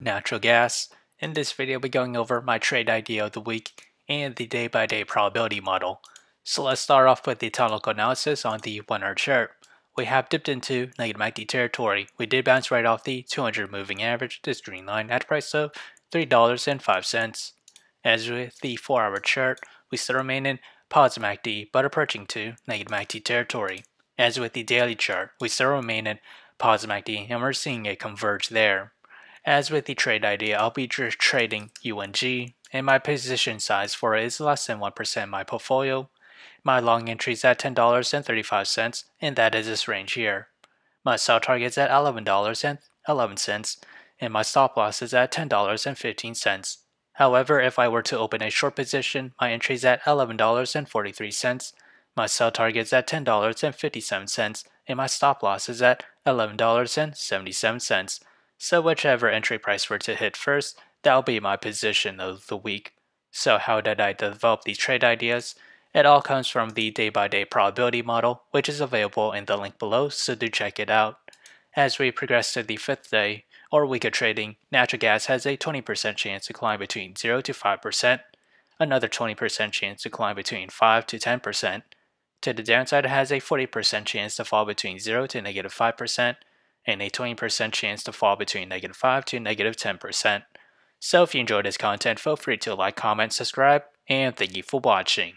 natural gas. In this video, we'll be going over my trade idea of the week and the day-by-day probability model. So let's start off with the technical analysis on the 1-hour chart. We have dipped into negative MACD territory. We did bounce right off the 200 moving average, this green line, at a price of $3.05. As with the 4-hour chart, we still remain in positive MACD but approaching to negative MACD territory. As with the daily chart, we still remain in positive MACD and we're seeing it converge there. As with the trade idea, I'll be trading UNG, and my position size for it is less than 1% in my portfolio. My long entry is at $10.35, and that is this range here. My sell target is at $11.11, and my stop loss is at $10.15. However, if I were to open a short position, my entry is at $11.43, my sell target is at $10.57, and my stop loss is at $11.77. So whichever entry price were to hit first, that'll be my position of the week. So how did I develop these trade ideas? It all comes from the day-by-day probability model, which is available in the link below, so do check it out. As we progress to the 5th day, or week of trading, natural gas has a 20% chance to climb between 0 to 5%, another 20% chance to climb between 5 to 10%. To the downside, it has a 40% chance to fall between 0 to negative 5%, and a 20% chance to fall between negative 5 to negative 10%. So if you enjoyed this content, feel free to like, comment, subscribe, and thank you for watching.